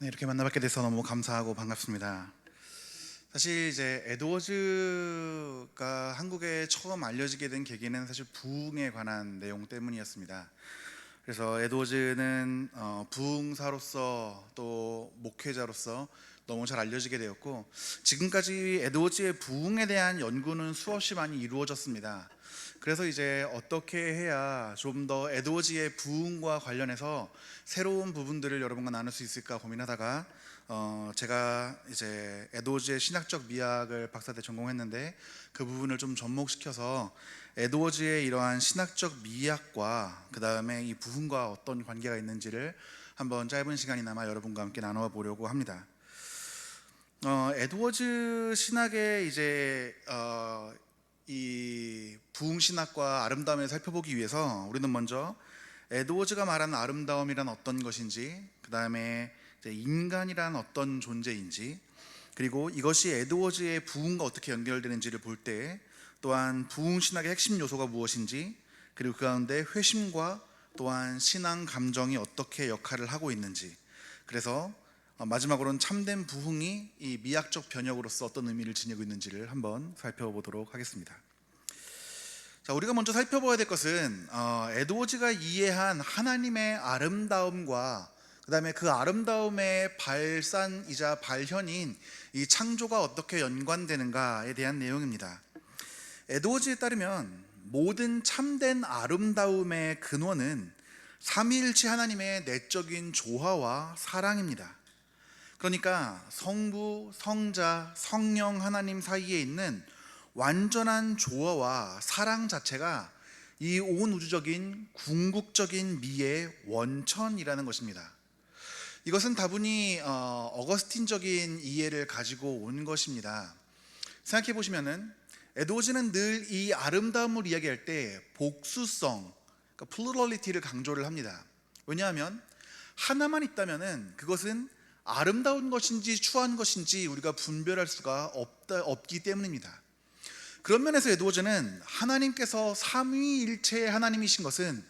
네, 이렇게 만나뵙게 돼서 너무 감사하고 반갑습니다. 사실 이제 에드워즈가 한국에 처음 알려지게 된 계기는 사실 부흥에 관한 내용 때문이었습니다. 그래서 에드워즈는 부흥사로서 또 목회자로서 너무 잘 알려지게 되었고, 지금까지 에드워즈의 부흥에 대한 연구는 수없이 많이 이루어졌습니다. 그래서 이제 어떻게 해야 좀 더 에드워즈의 부흥과 관련해서 새로운 부분들을 여러분과 나눌 수 있을까 고민하다가 제가 이제 에드워즈의 신학적 미학을 박사때 전공했는데, 그 부분을 좀 접목시켜서 에드워즈의 이러한 신학적 미학과 그 다음에 이 부흥과 어떤 관계가 있는지를 한번 짧은 시간이나마 여러분과 함께 나눠 보려고 합니다. 에드워즈 신학의 이제 이 부흥 신학과 아름다움을 살펴보기 위해서 우리는 먼저 에드워즈가 말하는 아름다움이란 어떤 것인지, 그 다음에 인간이란 어떤 존재인지, 그리고 이것이 에드워즈의 부흥과 어떻게 연결되는지를 볼 때, 또한 부흥 신학의 핵심 요소가 무엇인지, 그리고 그 가운데 회심과 또한 신앙 감정이 어떻게 역할을 하고 있는지, 그래서 마지막으로는 참된 부흥이 이 미학적 변혁으로서 어떤 의미를 지니고 있는지를 한번 살펴보도록 하겠습니다. 자, 우리가 먼저 살펴봐야 될 것은 에드워즈가 이해한 하나님의 아름다움과 그 다음에 그 아름다움의 발산이자 발현인 이 창조가 어떻게 연관되는가에 대한 내용입니다. 에드워즈에 따르면 모든 참된 아름다움의 근원은 삼위일체 하나님의 내적인 조화와 사랑입니다. 그러니까 성부, 성자, 성령 하나님 사이에 있는 완전한 조화와 사랑 자체가 이 온 우주적인 궁극적인 미의 원천이라는 것입니다. 이것은 다분히 어거스틴적인 이해를 가지고 온 것입니다. 생각해 보시면은 에드워즈는 늘 이 아름다움을 이야기할 때 복수성, 그러니까 플루럴리티를 강조를 합니다. 왜냐하면 하나만 있다면은 그것은 아름다운 것인지 추한 것인지 우리가 분별할 수가 없기 때문입니다. 그런 면에서 에드워즈는 하나님께서 삼위일체의 하나님이신 것은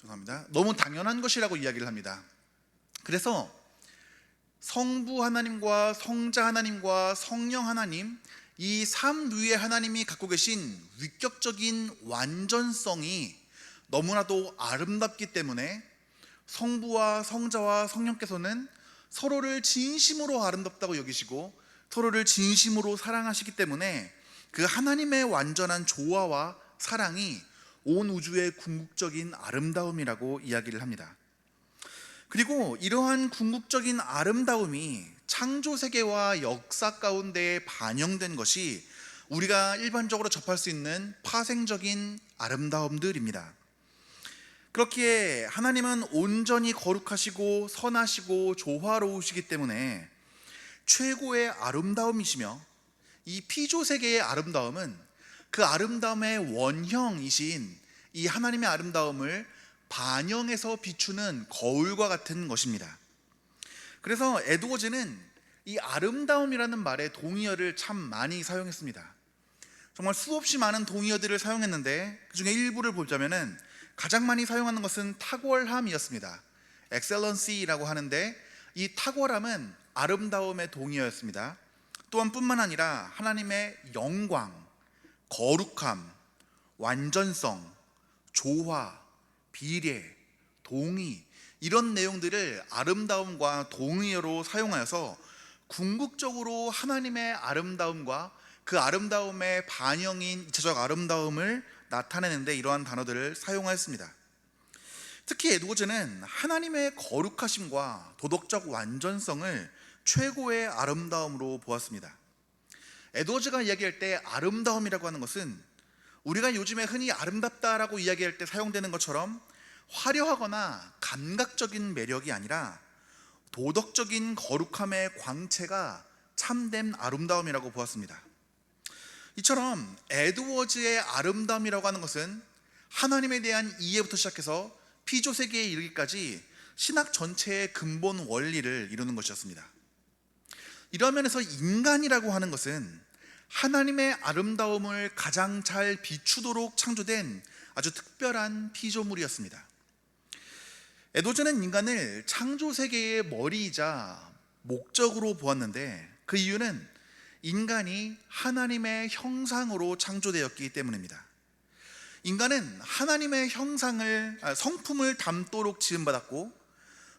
죄송합니다, 너무 당연한 것이라고 이야기를 합니다. 그래서 성부 하나님과 성자 하나님과 성령 하나님, 이 삼위의 하나님이 갖고 계신 위격적인 완전성이 너무나도 아름답기 때문에 성부와 성자와 성령께서는 서로를 진심으로 아름답다고 여기시고 서로를 진심으로 사랑하시기 때문에 그 하나님의 완전한 조화와 사랑이 온 우주의 궁극적인 아름다움이라고 이야기를 합니다. 그리고 이러한 궁극적인 아름다움이 창조세계와 역사 가운데 반영된 것이 우리가 일반적으로 접할 수 있는 파생적인 아름다움들입니다. 그렇기에 하나님은 온전히 거룩하시고 선하시고 조화로우시기 때문에 최고의 아름다움이시며, 이 피조세계의 아름다움은 그 아름다움의 원형이신 이 하나님의 아름다움을 반영해서 비추는 거울과 같은 것입니다. 그래서 에드워즈는 이 아름다움이라는 말의 동의어를 참 많이 사용했습니다. 정말 수없이 많은 동의어들을 사용했는데 그 중에 일부를 보자면은 가장 많이 사용하는 것은 탁월함이었습니다. excellency라고 하는데, 이 탁월함은 아름다움의 동의어였습니다. 또한 뿐만 아니라 하나님의 영광, 거룩함, 완전성, 조화, 비례, 동의, 이런 내용들을 아름다움과 동의어로 사용하여서 궁극적으로 하나님의 아름다움과 그 아름다움의 반영인 이차적 아름다움을 나타내는데 이러한 단어들을 사용하였습니다. 특히 에드워즈는 하나님의 거룩하심과 도덕적 완전성을 최고의 아름다움으로 보았습니다. 에드워즈가 이야기할 때 아름다움이라고 하는 것은 우리가 요즘에 흔히 아름답다라고 이야기할 때 사용되는 것처럼 화려하거나 감각적인 매력이 아니라 도덕적인 거룩함의 광채가 참된 아름다움이라고 보았습니다. 이처럼 에드워즈의 아름다움이라고 하는 것은 하나님에 대한 이해부터 시작해서 피조세계에 이르기까지 신학 전체의 근본 원리를 이루는 것이었습니다. 이러한 면에서 인간이라고 하는 것은 하나님의 아름다움을 가장 잘 비추도록 창조된 아주 특별한 피조물이었습니다. 에도즈는 인간을 창조 세계의 머리이자 목적으로 보았는데, 그 이유는 인간이 하나님의 형상으로 창조되었기 때문입니다. 인간은 하나님의 성품을 담도록 지음받았고,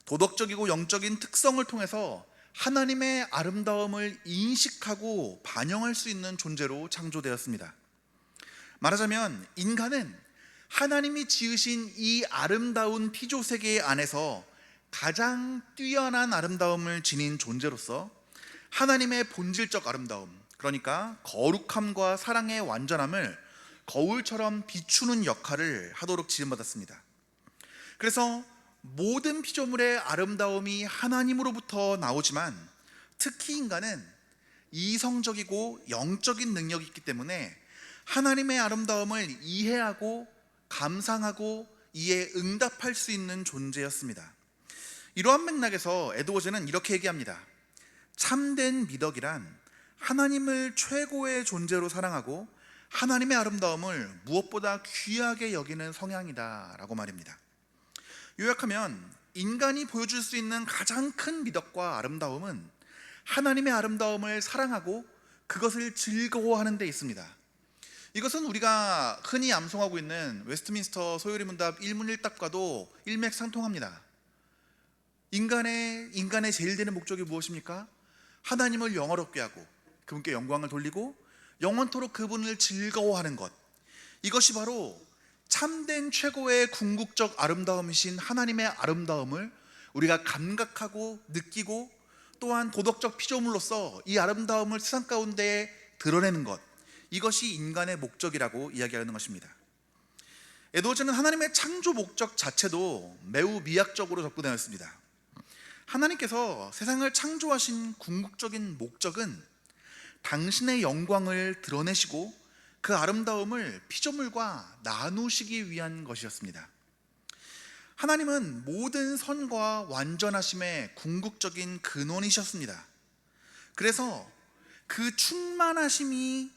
도덕적이고 영적인 특성을 통해서 하나님의 아름다움을 인식하고 반영할 수 있는 존재로 창조되었습니다. 말하자면 인간은 하나님이 지으신 이 아름다운 피조 세계 안에서 가장 뛰어난 아름다움을 지닌 존재로서 하나님의 본질적 아름다움, 그러니까 거룩함과 사랑의 완전함을 거울처럼 비추는 역할을 하도록 지음받았습니다. 그래서 모든 피조물의 아름다움이 하나님으로부터 나오지만, 특히 인간은 이성적이고 영적인 능력이 있기 때문에 하나님의 아름다움을 이해하고 감상하고 이에 응답할 수 있는 존재였습니다. 이러한 맥락에서 에드워즈는 이렇게 얘기합니다. 참된 미덕이란 하나님을 최고의 존재로 사랑하고 하나님의 아름다움을 무엇보다 귀하게 여기는 성향이다 라고 말입니다. 요약하면 인간이 보여줄 수 있는 가장 큰 미덕과 아름다움은 하나님의 아름다움을 사랑하고 그것을 즐거워하는 데 있습니다. 이것은 우리가 흔히 암송하고 있는 웨스트민스터 소요리문답 1문1답과도 일맥상통합니다. 인간의 제일 되는 목적이 무엇입니까? 하나님을 영화롭게 하고 그분께 영광을 돌리고 영원토록 그분을 즐거워하는 것, 이것이 바로 참된 최고의 궁극적 아름다움이신 하나님의 아름다움을 우리가 감각하고 느끼고, 또한 도덕적 피조물로서 이 아름다움을 세상 가운데 드러내는 것, 이것이 인간의 목적이라고 이야기하는 것입니다. 에드워즈는 하나님의 창조 목적 자체도 매우 미학적으로 접근하였습니다. 하나님께서 세상을 창조하신 궁극적인 목적은 당신의 영광을 드러내시고 그 아름다움을 피조물과 나누시기 위한 것이었습니다. 하나님은 모든 선과 완전하심의 궁극적인 근원이셨습니다. 그래서 그 충만하심이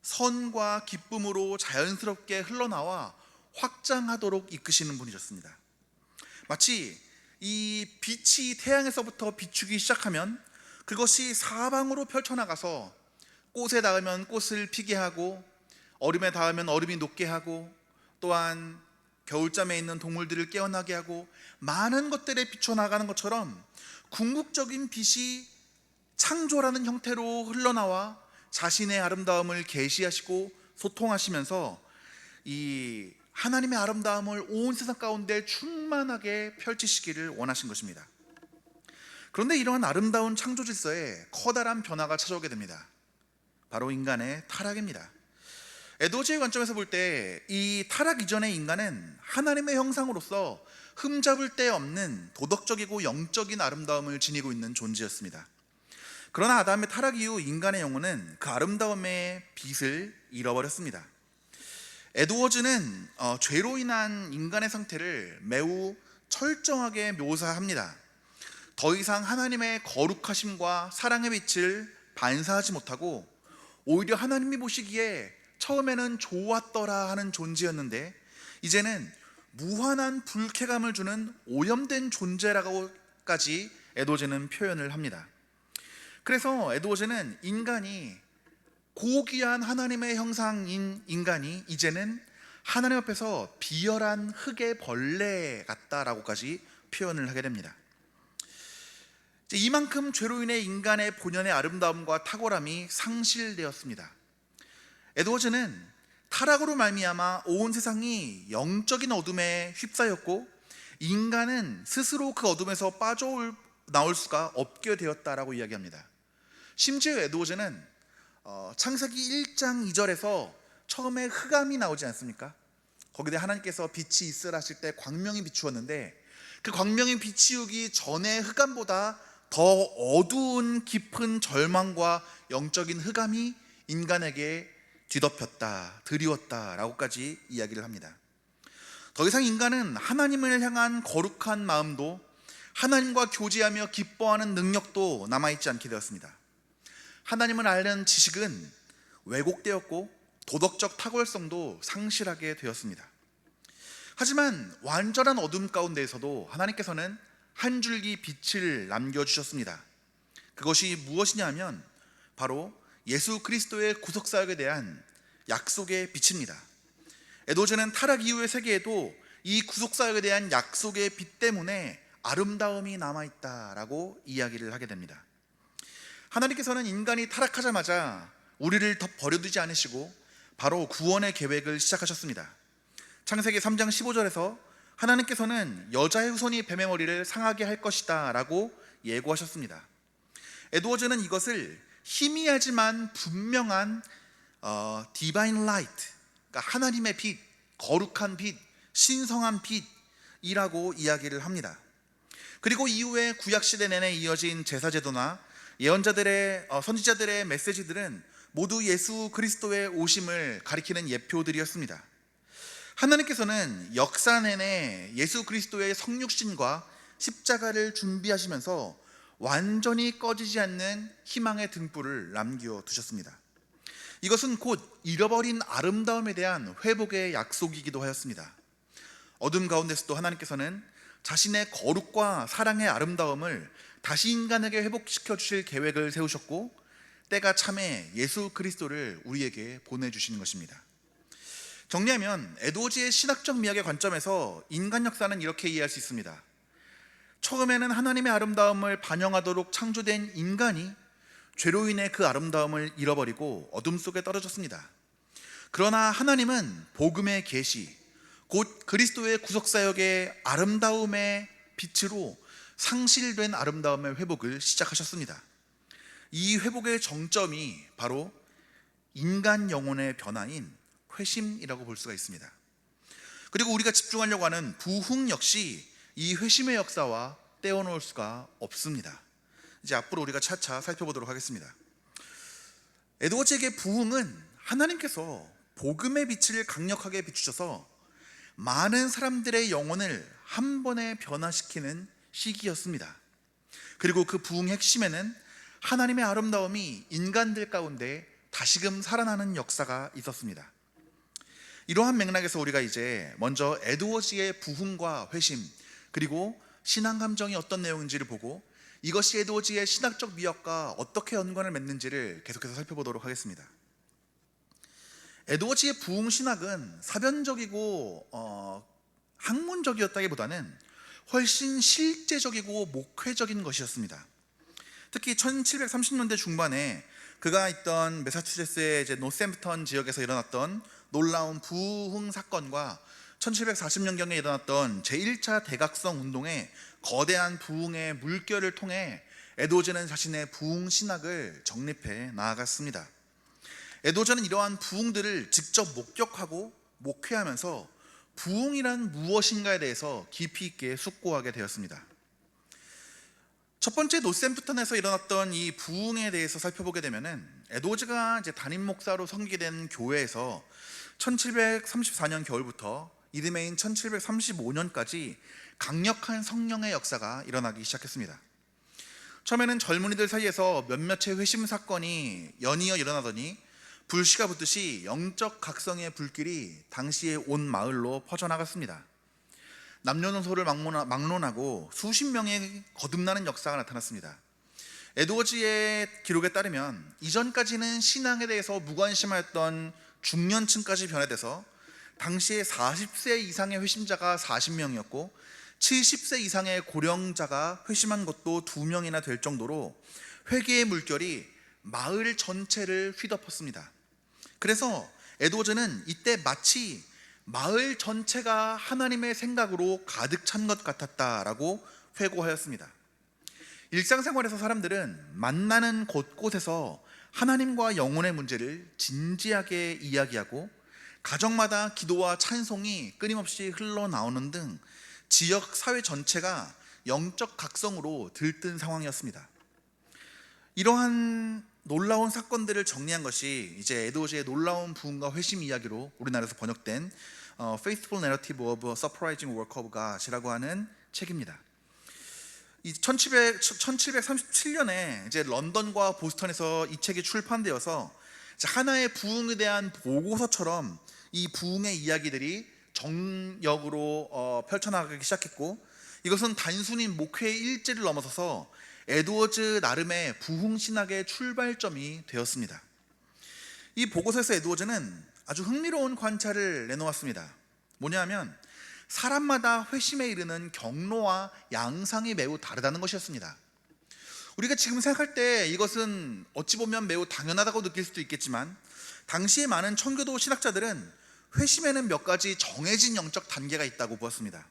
선과 기쁨으로 자연스럽게 흘러나와 확장하도록 이끄시는 분이셨습니다. 마치 이 빛이 태양에서부터 비추기 시작하면 그것이 사방으로 펼쳐나가서 꽃에 닿으면 꽃을 피게 하고, 얼음에 닿으면 얼음이 녹게 하고, 또한 겨울잠에 있는 동물들을 깨어나게 하고, 많은 것들에 비춰나가는 것처럼 궁극적인 빛이 창조라는 형태로 흘러나와 자신의 아름다움을 계시하시고 소통하시면서 이 하나님의 아름다움을 온 세상 가운데 충만하게 펼치시기를 원하신 것입니다. 그런데 이러한 아름다운 창조 질서에 커다란 변화가 찾아오게 됩니다. 바로 인간의 타락입니다. 에드워즈의 관점에서 볼 때 이 타락 이전의 인간은 하나님의 형상으로서 흠잡을 데 없는 도덕적이고 영적인 아름다움을 지니고 있는 존재였습니다. 그러나 아담의 타락 이후 인간의 영혼은 그 아름다움의 빛을 잃어버렸습니다. 에드워즈는 죄로 인한 인간의 상태를 매우 철저하게 묘사합니다. 더 이상 하나님의 거룩하심과 사랑의 빛을 반사하지 못하고 오히려 하나님이 보시기에 처음에는 좋았더라 하는 존재였는데 이제는 무한한 불쾌감을 주는 오염된 존재라고까지 에드워즈는 표현을 합니다. 그래서 에드워즈는 인간이, 고귀한 하나님의 형상인 인간이 이제는 하나님 앞에서 비열한 흙의 벌레 같다라고까지 표현을 하게 됩니다. 이만큼 죄로 인해 인간의 본연의 아름다움과 탁월함이 상실되었습니다. 에드워즈는 타락으로 말미암아 온 세상이 영적인 어둠에 휩싸였고 인간은 스스로 그 어둠에서 빠져나올 수가 없게 되었다라고 이야기합니다. 심지어 에드워즈는 창세기 1장 2절에서 처음에 흑암이 나오지 않습니까? 거기에 하나님께서 빛이 있으라 하실 때 광명이 비추었는데, 그 광명이 비치우기 전에 흑암보다 더 어두운 깊은 절망과 영적인 흑암이 인간에게 뒤덮였다, 드리웠다 라고까지 이야기를 합니다. 더 이상 인간은 하나님을 향한 거룩한 마음도 하나님과 교제하며 기뻐하는 능력도 남아있지 않게 되었습니다. 하나님을 아는 지식은 왜곡되었고 도덕적 탁월성도 상실하게 되었습니다. 하지만 완전한 어둠 가운데에서도 하나님께서는 한 줄기 빛을 남겨주셨습니다. 그것이 무엇이냐면 바로 예수 그리스도의 구속사역에 대한 약속의 빛입니다. 에드워즈는 타락 이후의 세계에도 이 구속사역에 대한 약속의 빛 때문에 아름다움이 남아있다라고 이야기를 하게 됩니다. 하나님께서는 인간이 타락하자마자 우리를 더 버려두지 않으시고 바로 구원의 계획을 시작하셨습니다. 창세기 3장 15절에서 하나님께서는 여자의 후손이 뱀의 머리를 상하게 할 것이다 라고 예고하셨습니다. 에드워즈는 이것을 희미하지만 분명한 디바인 라이트, 그러니까 하나님의 빛, 거룩한 빛, 신성한 빛이라고 이야기를 합니다. 그리고 이후에 구약시대 내내 이어진 제사제도나 예언자들의 선지자들의 메시지들은 모두 예수 그리스도의 오심을 가리키는 예표들이었습니다. 하나님께서는 역사 내내 예수 그리스도의 성육신과 십자가를 준비하시면서 완전히 꺼지지 않는 희망의 등불을 남겨두셨습니다. 이것은 곧 잃어버린 아름다움에 대한 회복의 약속이기도 하였습니다. 어둠 가운데서도 하나님께서는 자신의 거룩과 사랑의 아름다움을 다시 인간에게 회복시켜 주실 계획을 세우셨고 때가 참에 예수 그리스도를 우리에게 보내주신 것입니다. 정리하면 에드워즈의 신학적 미학의 관점에서 인간 역사는 이렇게 이해할 수 있습니다. 처음에는 하나님의 아름다움을 반영하도록 창조된 인간이 죄로 인해 그 아름다움을 잃어버리고 어둠 속에 떨어졌습니다. 그러나 하나님은 복음의 계시, 곧 그리스도의 구속사역의 아름다움의 빛으로 상실된 아름다움의 회복을 시작하셨습니다. 이 회복의 정점이 바로 인간 영혼의 변화인 회심이라고 볼 수가 있습니다. 그리고 우리가 집중하려고 하는 부흥 역시 이 회심의 역사와 떼어놓을 수가 없습니다. 이제 앞으로 우리가 차차 살펴보도록 하겠습니다. 에드워즈에게 부흥은 하나님께서 복음의 빛을 강력하게 비추셔서 많은 사람들의 영혼을 한 번에 변화시키는 시기였습니다. 그리고 그 부흥의 핵심에는 하나님의 아름다움이 인간들 가운데 다시금 살아나는 역사가 있었습니다. 이러한 맥락에서 우리가 이제 먼저 에드워즈의 부흥과 회심, 그리고 신앙 감정이 어떤 내용인지를 보고 이것이 에드워즈의 신학적 미학과 어떻게 연관을 맺는지를 계속해서 살펴보도록 하겠습니다. 에드워즈의 부흥 신학은 사변적이고 학문적이었다기보다는 훨씬 실제적이고 목회적인 것이었습니다. 특히 1730년대 중반에 그가 있던 매사추세츠의 이제 노샘프턴 지역에서 일어났던 놀라운 부흥 사건과 1740년경에 일어났던 제1차 대각성 운동의 거대한 부흥의 물결을 통해 에드워즈는 자신의 부흥 신학을 정립해 나아갔습니다. 에드워즈는 이러한 부흥들을 직접 목격하고 목회하면서 부흥이란 무엇인가에 대해서 깊이 있게 숙고하게 되었습니다. 첫 번째 노샘프턴에서 일어났던 이 부흥에 대해서 살펴보게 되면은 에드워즈가 이제 담임 목사로 섬기게 된 교회에서 1734년 겨울부터 이듬해인 1735년까지 강력한 성령의 역사가 일어나기 시작했습니다. 처음에는 젊은이들 사이에서 몇몇의 회심 사건이 연이어 일어나더니 불씨가 붙듯이 영적 각성의 불길이 당시에 온 마을로 퍼져나갔습니다. 남녀노소를 막론하고 수십 명의 거듭나는 역사가 나타났습니다. 에드워즈의 기록에 따르면 이전까지는 신앙에 대해서 무관심하였던 중년층까지 변화돼서 당시에 40세 이상의 회심자가 40명이었고 70세 이상의 고령자가 회심한 것도 2명이나 될 정도로 회개의 물결이 마을 전체를 휘덮었습니다. 그래서 에드워즈는 이때 마치 마을 전체가 하나님의 생각으로 가득 찬 것 같았다라고 회고하였습니다. 일상생활에서 사람들은 만나는 곳곳에서 하나님과 영혼의 문제를 진지하게 이야기하고 가정마다 기도와 찬송이 끊임없이 흘러나오는 등 지역 사회 전체가 영적 각성으로 들뜬 상황이었습니다. 이러한 놀라운 사건들을 정리한 것이 이제 에드워즈의 놀라운 부흥과 회심 이야기로 우리나라에서 번역된 Faithful Narrative of a Surprising Work of God이라고 하는 책입니다. 1737년에 이제 런던과 보스턴에서 이 책이 출판되어서 하나의 부흥에 대한 보고서처럼 이 부흥의 이야기들이 정력으로 펼쳐나가기 시작했고, 이것은 단순히 목회의 일지를 넘어서서 에드워즈 나름의 부흥신학의 출발점이 되었습니다. 이 보고서에서 에드워즈는 아주 흥미로운 관찰을 내놓았습니다. 뭐냐면 사람마다 회심에 이르는 경로와 양상이 매우 다르다는 것이었습니다. 우리가 지금 생각할 때 이것은 어찌 보면 매우 당연하다고 느낄 수도 있겠지만, 당시의 많은 청교도 신학자들은 회심에는 몇 가지 정해진 영적 단계가 있다고 보았습니다.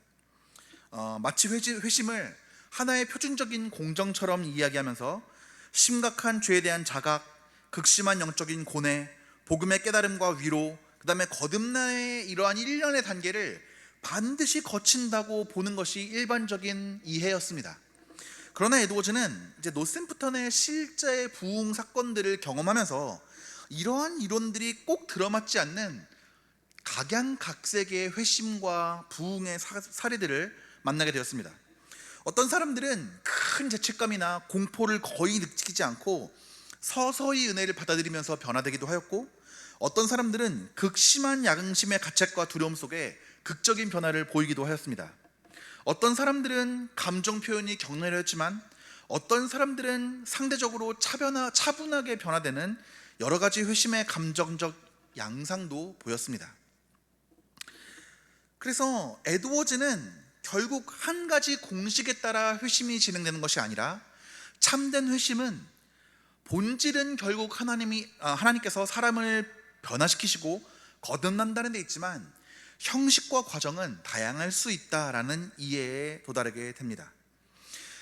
마치 회심을 하나의 표준적인 공정처럼 이야기하면서 심각한 죄에 대한 자각, 극심한 영적인 고뇌, 복음의 깨달음과 위로, 그 다음에 거듭남의 이러한 일련의 단계를 반드시 거친다고 보는 것이 일반적인 이해였습니다. 그러나 에드워즈는 이제 노샘프턴의 실제 부흥 사건들을 경험하면서 이러한 이론들이 꼭 들어맞지 않는 각양각색의 회심과 부흥의 사례들을 만나게 되었습니다. 어떤 사람들은 큰 죄책감이나 공포를 거의 느끼지 않고 서서히 은혜를 받아들이면서 변화되기도 하였고, 어떤 사람들은 극심한 양심의 가책과 두려움 속에 극적인 변화를 보이기도 하였습니다. 어떤 사람들은 감정 표현이 격렬했지만, 어떤 사람들은 상대적으로 차분하게 변화되는 여러 가지 회심의 감정적 양상도 보였습니다. 그래서 에드워즈는 결국 한 가지 공식에 따라 회심이 진행되는 것이 아니라, 참된 회심은 본질은 결국 하나님께서 사람을 변화시키시고 거듭난다는 데 있지만, 형식과 과정은 다양할 수 있다라는 이해에 도달하게 됩니다.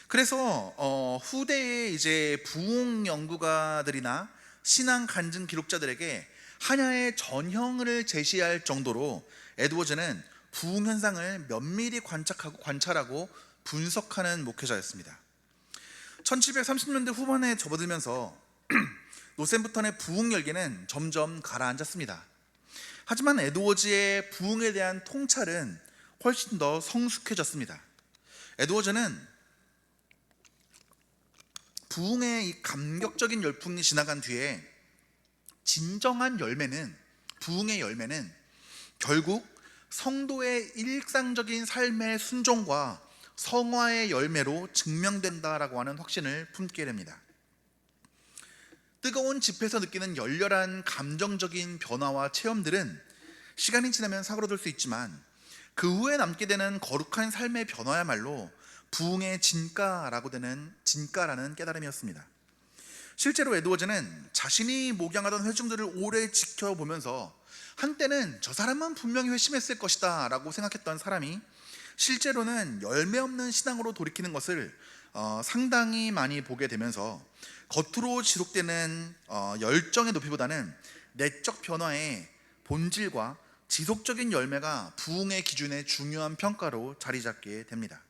그래서 후대의 이제 부흥 연구가들이나 신앙 간증 기록자들에게 하나의 전형을 제시할 정도로 에드워즈는 부흥 현상을 면밀히 관찰하고 분석하는 목회자였습니다. 1730년대 후반에 접어들면서 노샘프턴의 부흥 열기는 점점 가라앉았습니다. 하지만 에드워즈의 부흥에 대한 통찰은 훨씬 더 성숙해졌습니다. 에드워즈는 부흥의 이 감격적인 열풍이 지나간 뒤에 진정한 열매는, 부흥의 열매는 결국 성도의 일상적인 삶의 순종과 성화의 열매로 증명된다라고 하는 확신을 품게 됩니다. 뜨거운 집에서 느끼는 열렬한 감정적인 변화와 체험들은 시간이 지나면 사그러들 수 있지만, 그 후에 남게 되는 거룩한 삶의 변화야말로 부흥의 진가라는 깨달음이었습니다. 실제로 에드워즈는 자신이 목양하던 회중들을 오래 지켜보면서 한때는 저 사람은 분명히 회심했을 것이다 라고 생각했던 사람이 실제로는 열매 없는 신앙으로 돌이키는 것을 상당히 많이 보게 되면서, 겉으로 지속되는 열정의 높이보다는 내적 변화의 본질과 지속적인 열매가 부흥의 기준의 중요한 평가로 자리 잡게 됩니다.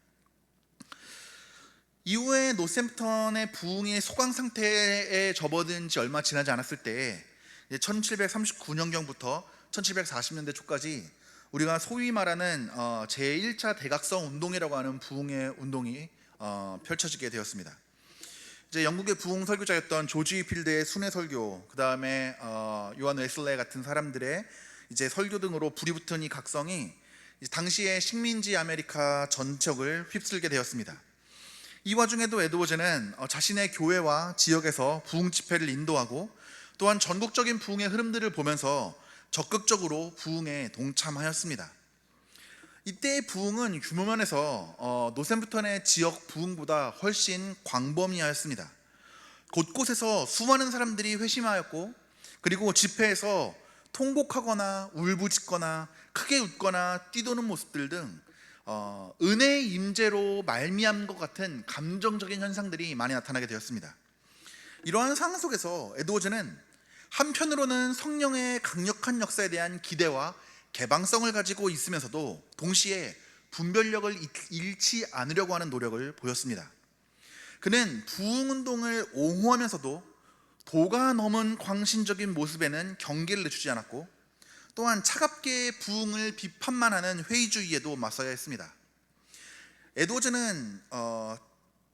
이후에 노샘프턴의 부흥의 소강 상태에 접어든 지 얼마 지나지 않았을 때, 1739년경부터 1740년대 초까지 우리가 소위 말하는 제1차 대각성 운동이라고 하는 부흥의 운동이 펼쳐지게 되었습니다. 이제 영국의 부흥 설교자였던 조지 위필드의 순회 설교, 그 다음에 요한 웨슬레 같은 사람들의 이제 설교 등으로 불이 붙은 이 각성이 당시의 식민지 아메리카 전역을 휩쓸게 되었습니다. 이 와중에도 에드워즈는 자신의 교회와 지역에서 부흥 집회를 인도하고, 또한 전국적인 부흥의 흐름들을 보면서 적극적으로 부흥에 동참하였습니다. 이때의 부흥은 규모면에서 노샘프턴의 지역 부흥보다 훨씬 광범위하였습니다. 곳곳에서 수많은 사람들이 회심하였고, 그리고 집회에서 통곡하거나 울부짖거나 크게 웃거나 뛰도는 모습들 등 은혜의 임재로 말미암은 것 같은 감정적인 현상들이 많이 나타나게 되었습니다. 이러한 상황 속에서 에드워즈는 한편으로는 성령의 강력한 역사에 대한 기대와 개방성을 가지고 있으면서도 동시에 분별력을 잃지 않으려고 하는 노력을 보였습니다. 그는 부흥운동을 옹호하면서도 도가 넘은 광신적인 모습에는 경계를 늦추지 않았고, 또한 차갑게 부흥을 비판만 하는 회의주의에도 맞서야 했습니다. 에드워즈는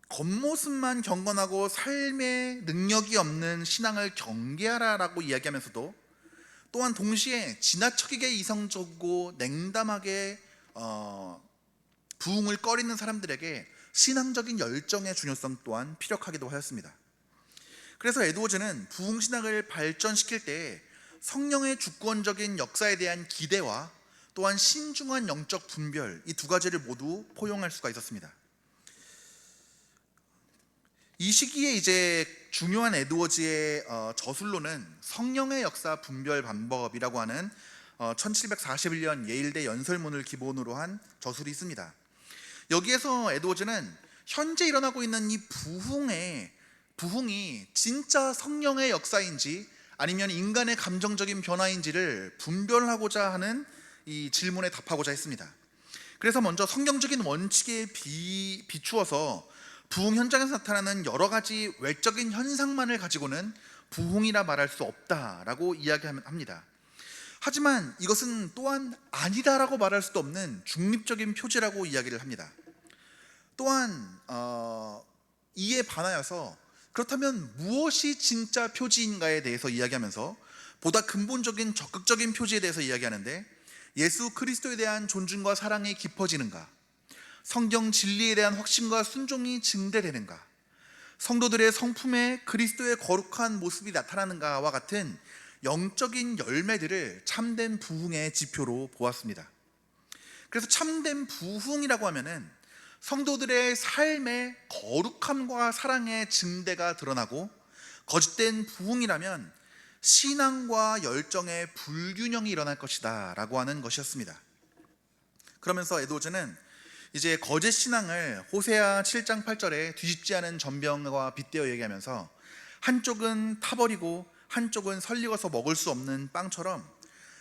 겉모습만 경건하고 삶의 능력이 없는 신앙을 경계하라라고 이야기하면서도, 또한 동시에 지나치게 이성적이고 냉담하게 부흥을 꺼리는 사람들에게 신앙적인 열정의 중요성 또한 피력하기도 하였습니다. 그래서 에드워즈는 부흥신학을 발전시킬 때 성령의 주권적인 역사에 대한 기대와 또한 신중한 영적 분별, 이 두 가지를 모두 포용할 수가 있었습니다. 이 시기에 이제 중요한 에드워즈의 저술로는 성령의 역사 분별 방법이라고 하는 1741년 예일대 연설문을 기본으로 한 저술이 있습니다. 여기에서 에드워즈는 현재 일어나고 있는 이 부흥이 진짜 성령의 역사인지 아니면 인간의 감정적인 변화인지를 분별하고자 하는 이 질문에 답하고자 했습니다. 그래서 먼저 성경적인 원칙에 비추어서 부흥 현장에서 나타나는 여러 가지 외적인 현상만을 가지고는 부흥이라 말할 수 없다라고 이야기합니다. 하지만 이것은 또한 아니다라고 말할 수도 없는 중립적인 표지라고 이야기를 합니다. 또한 이에 반하여서 그렇다면 무엇이 진짜 표지인가에 대해서 이야기하면서 보다 근본적인 적극적인 표지에 대해서 이야기하는데, 예수 그리스도에 대한 존중과 사랑이 깊어지는가, 성경 진리에 대한 확신과 순종이 증대되는가, 성도들의 성품에 그리스도의 거룩한 모습이 나타나는가와 같은 영적인 열매들을 참된 부흥의 지표로 보았습니다. 그래서 참된 부흥이라고 하면은 성도들의 삶의 거룩함과 사랑의 증대가 드러나고, 거짓된 부흥이라면 신앙과 열정의 불균형이 일어날 것이다 라고 하는 것이었습니다. 그러면서 에드워즈는 이제 거짓 신앙을 호세아 7장 8절에 뒤집지 않은 전병과 빗대어 얘기하면서 한쪽은 타버리고 한쪽은 설익어서 먹을 수 없는 빵처럼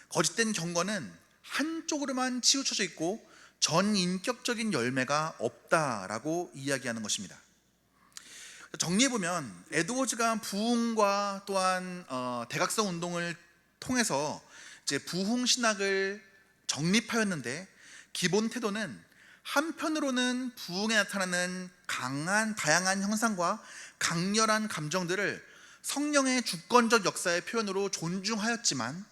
거짓된 경건은 한쪽으로만 치우쳐져 있고 전인격적인 열매가 없다라고 이야기하는 것입니다. 정리해보면 에드워즈가 부흥과 또한 대각성 운동을 통해서 이제 부흥 신학을 정립하였는데, 기본 태도는 한편으로는 부흥에 나타나는 다양한 형상과 강렬한 감정들을 성령의 주권적 역사의 표현으로 존중하였지만,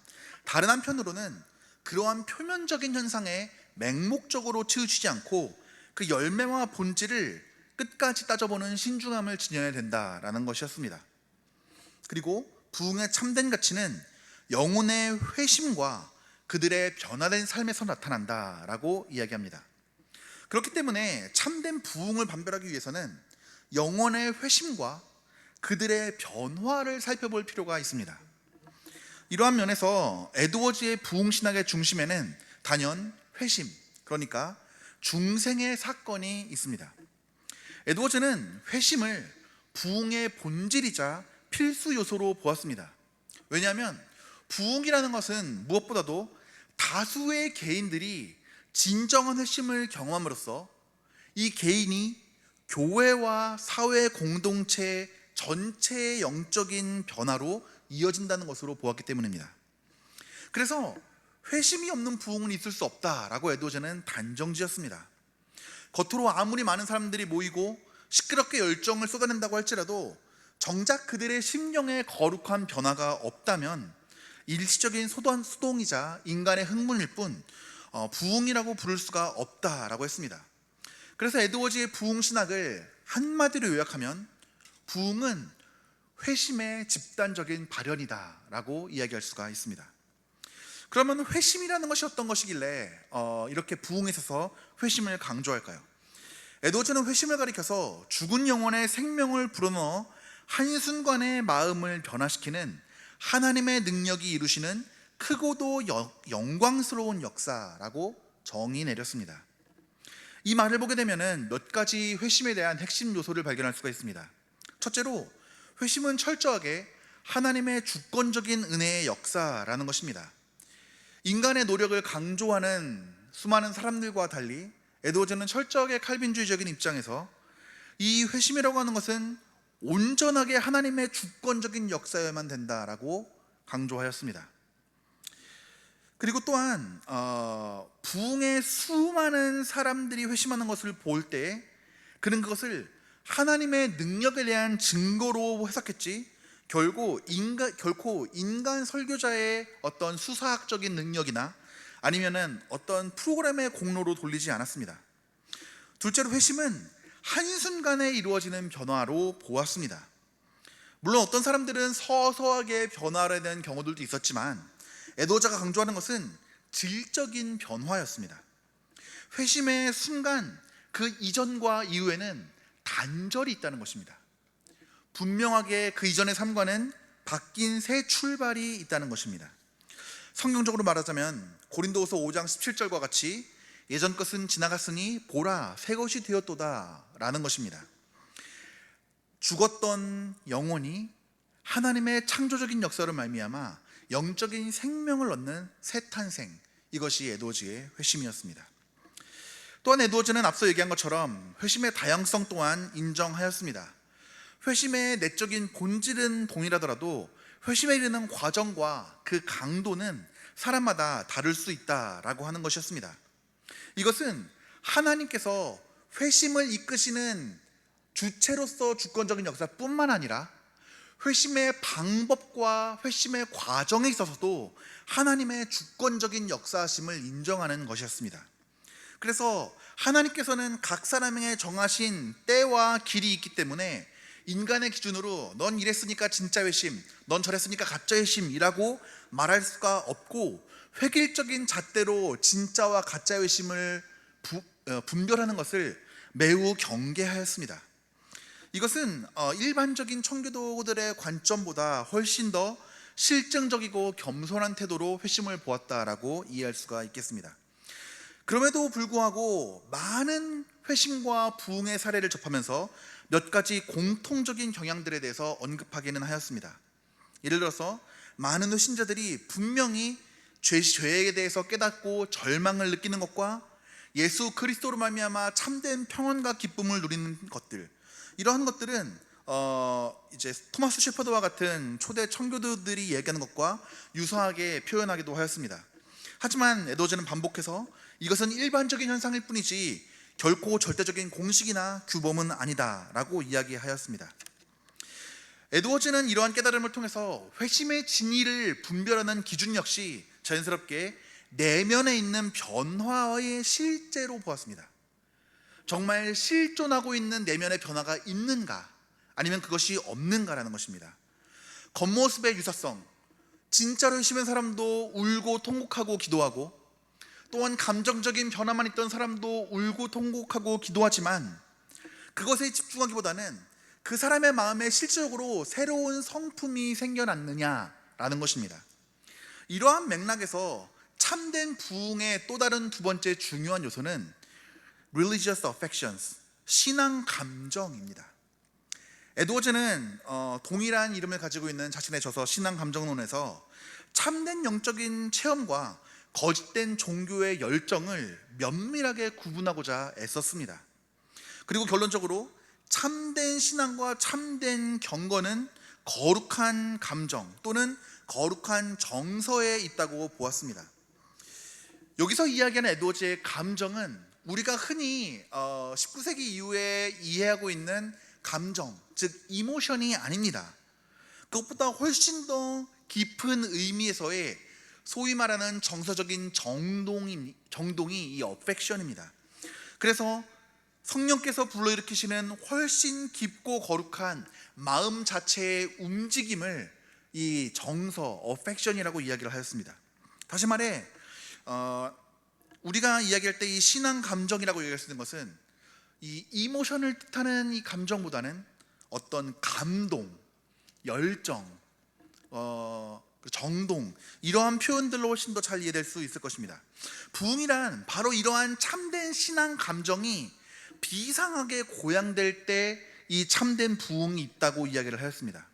다른 한편으로는 그러한 표면적인 현상에 맹목적으로 치우치지 않고 그 열매와 본질을 끝까지 따져보는 신중함을 지녀야 된다라는 것이었습니다. 그리고 부흥의 참된 가치는 영혼의 회심과 그들의 변화된 삶에서 나타난다라고 이야기합니다. 그렇기 때문에 참된 부흥을 분별하기 위해서는 영혼의 회심과 그들의 변화를 살펴볼 필요가 있습니다. 이러한 면에서 에드워즈의 부흥 신학의 중심에는 단연 회심, 그러니까 중생의 사건이 있습니다. 에드워즈는 회심을 부흥의 본질이자 필수 요소로 보았습니다. 왜냐하면 부흥이라는 것은 무엇보다도 다수의 개인들이 진정한 회심을 경험함으로써 이 개인이 교회와 사회 공동체 전체의 영적인 변화로 이어진다는 것으로 보았기 때문입니다. 그래서 회심이 없는 부흥은 있을 수 없다라고 에드워즈는 단정지었습니다. 겉으로 아무리 많은 사람들이 모이고 시끄럽게 열정을 쏟아낸다고 할지라도 정작 그들의 심령의 거룩한 변화가 없다면 일시적인 수동이자 인간의 흥분일 뿐 부흥이라고 부를 수가 없다라고 했습니다. 그래서 에드워즈의 부흥 신학을 한마디로 요약하면 부흥은 회심의 집단적인 발현이다라고 이야기할 수가 있습니다. 그러면 회심이라는 것이 어떤 것이길래 이렇게 부흥에 있어서 회심을 강조할까요? 에드워즈는 회심을 가리켜서 죽은 영혼의 생명을 불어넣어 한순간의 마음을 변화시키는 하나님의 능력이 이루시는 크고도 영광스러운 역사라고 정의 내렸습니다. 이 말을 보게 되면 몇 가지 회심에 대한 핵심 요소를 발견할 수가 있습니다. 첫째로, 회심은 철저하게 하나님의 주권적인 은혜의 역사라는 것입니다. 인간의 노력을 강조하는 수많은 사람들과 달리 에드워즈는 철저하게 칼빈주의적인 입장에서 이 회심이라고 하는 것은 온전하게 하나님의 주권적인 역사여야만 된다라고 강조하였습니다. 그리고 또한 부흥의 수많은 사람들이 회심하는 것을 볼 때 그는 그것을 하나님의 능력에 대한 증거로 해석했지 결코 인간 설교자의 어떤 수사학적인 능력이나 아니면은 어떤 프로그램의 공로로 돌리지 않았습니다. 둘째로 회심은 한순간에 이루어지는 변화로 보았습니다. 물론 어떤 사람들은 서서하게 변화를 낸 경우들도 있었지만 에드워즈가 강조하는 것은 질적인 변화였습니다. 회심의 순간 그 이전과 이후에는 단절이 있다는 것입니다. 분명하게 그 이전의 삶과는 바뀐 새 출발이 있다는 것입니다. 성경적으로 말하자면 고린도후서 5장 17절과 같이 예전 것은 지나갔으니 보라 새 것이 되었도다 라는 것입니다. 죽었던 영혼이 하나님의 창조적인 역사를 말미암아 영적인 생명을 얻는 새 탄생, 이것이 에드워즈의 회심이었습니다. 또한 에드워즈는 앞서 얘기한 것처럼 회심의 다양성 또한 인정하였습니다. 회심의 내적인 본질은 동일하더라도 회심에 이르는 과정과 그 강도는 사람마다 다를 수 있다라고 하는 것이었습니다. 이것은 하나님께서 회심을 이끄시는 주체로서 주권적인 역사뿐만 아니라 회심의 방법과 회심의 과정에 있어서도 하나님의 주권적인 역사심을 인정하는 것이었습니다. 그래서 하나님께서는 각 사람에게 정하신 때와 길이 있기 때문에 인간의 기준으로 넌 이랬으니까 진짜 회심, 넌 저랬으니까 가짜 회심이라고 말할 수가 없고, 획일적인 잣대로 진짜와 가짜 회심을 분별하는 것을 매우 경계하였습니다. 이것은 일반적인 청교도들의 관점보다 훨씬 더 실증적이고 겸손한 태도로 회심을 보았다라고 이해할 수가 있겠습니다. 그럼에도 불구하고 많은 회심과 부흥의 사례를 접하면서 몇 가지 공통적인 경향들에 대해서 언급하기는 하였습니다. 예를 들어서 많은 회심자들이 분명히 죄에 대해서 깨닫고 절망을 느끼는 것과 예수 그리스도로 말미암아 참된 평안과 기쁨을 누리는 것들, 이러한 것들은 이제 토마스 셰퍼드와 같은 초대 청교도들이 얘기하는 것과 유사하게 표현하기도 하였습니다. 하지만 에드워즈는 반복해서 이것은 일반적인 현상일 뿐이지 결코 절대적인 공식이나 규범은 아니다라고 이야기하였습니다. 에드워즈는 이러한 깨달음을 통해서 회심의 진위를 분별하는 기준 역시 자연스럽게 내면에 있는 변화의 실제로 보았습니다. 정말 실존하고 있는 내면의 변화가 있는가 아니면 그것이 없는가라는 것입니다. 겉모습의 유사성, 진짜로 회심한 사람도 울고 통곡하고 기도하고, 또한 감정적인 변화만 있던 사람도 울고 통곡하고 기도하지만 그것에 집중하기보다는 그 사람의 마음에 실질적으로 새로운 성품이 생겨났느냐라는 것입니다. 이러한 맥락에서 참된 부흥의 또 다른 두 번째 중요한 요소는 religious affections, 신앙 감정입니다. 에드워즈는 동일한 이름을 가지고 있는 자신의 저서 신앙 감정론에서 참된 영적인 체험과 거짓된 종교의 열정을 면밀하게 구분하고자 애썼습니다. 그리고 결론적으로 참된 신앙과 참된 경건은 거룩한 감정 또는 거룩한 정서에 있다고 보았습니다. 여기서 이야기하는 에드워즈의 감정은 우리가 흔히 19세기 이후에 이해하고 있는 감정, 즉 이모션이 아닙니다. 그것보다 훨씬 더 깊은 의미에서의 소위 말하는 정서적인 정동이 이 어펙션입니다. 그래서 성령께서 불러일으키시는 훨씬 깊고 거룩한 마음 자체의 움직임을 이 정서, 어펙션이라고 이야기를 하였습니다. 다시 말해 우리가 이야기할 때 이 신앙 감정이라고 얘기할 수 있는 것은 이 이모션을 뜻하는 이 감정보다는 어떤 감동, 열정, 정동, 이러한 표현들로 훨씬 더 잘 이해될 수 있을 것입니다. 부흥이란 바로 이러한 참된 신앙 감정이 비상하게 고양될 때 이 참된 부흥이 있다고 이야기를 하였습니다.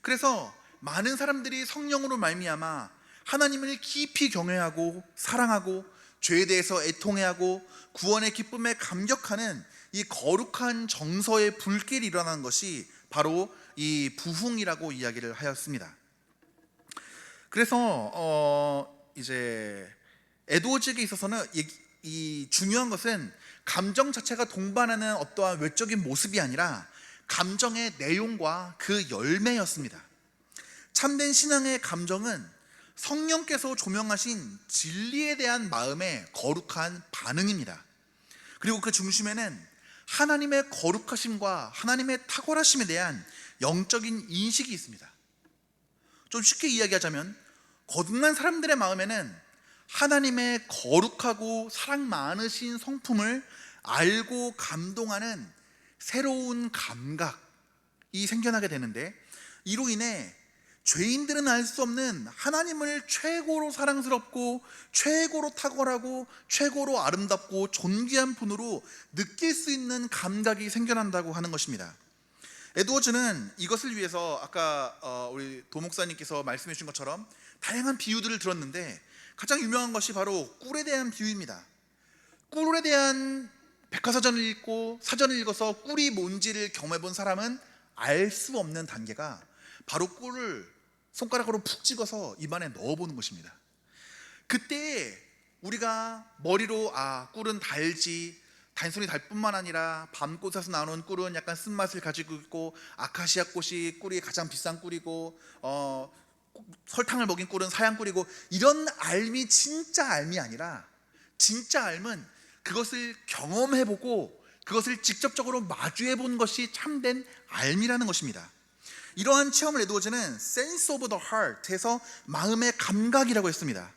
그래서 많은 사람들이 성령으로 말미암아 하나님을 깊이 경외하고 사랑하고 죄에 대해서 애통해하고 구원의 기쁨에 감격하는 이 거룩한 정서의 불길이 일어나는 것이 바로 이 부흥이라고 이야기를 하였습니다. 그래서 이제 에드워즈에게 있어서는 이 중요한 것은 감정 자체가 동반하는 어떠한 외적인 모습이 아니라 감정의 내용과 그 열매였습니다. 참된 신앙의 감정은 성령께서 조명하신 진리에 대한 마음의 거룩한 반응입니다. 그리고 그 중심에는 하나님의 거룩하심과 하나님의 탁월하심에 대한 영적인 인식이 있습니다. 좀 쉽게 이야기하자면 거듭난 사람들의 마음에는 하나님의 거룩하고 사랑 많으신 성품을 알고 감동하는 새로운 감각이 생겨나게 되는데, 이로 인해 죄인들은 알 수 없는 하나님을 최고로 사랑스럽고 최고로 탁월하고 최고로 아름답고 존귀한 분으로 느낄 수 있는 감각이 생겨난다고 하는 것입니다. 에드워즈는 이것을 위해서 아까 우리 도목사님께서 말씀해 주신 것처럼 다양한 비유들을 들었는데, 가장 유명한 것이 바로 꿀에 대한 비유입니다. 꿀에 대한 백과사전을 읽고 사전을 읽어서 꿀이 뭔지를 경험해 본 사람은 알 수 없는 단계가 바로 꿀을 손가락으로 푹 찍어서 입안에 넣어보는 것입니다. 그때 우리가 머리로 꿀은 달지, 단순히 달 뿐만 아니라 밤꽃에서 나오는 꿀은 약간 쓴맛을 가지고 있고, 아카시아 꽃이 꿀이 가장 비싼 꿀이고, 설탕을 먹인 꿀은 사양 꿀이고, 이런 알미, 진짜 알미 아니라, 진짜 알은 그것을 경험해보고 그것을 직접적으로 마주해본 것이 참된 알미라는 것입니다. 이러한 체험을 에드워즈는 sense of the heart에서 마음의 감각이라고 했습니다.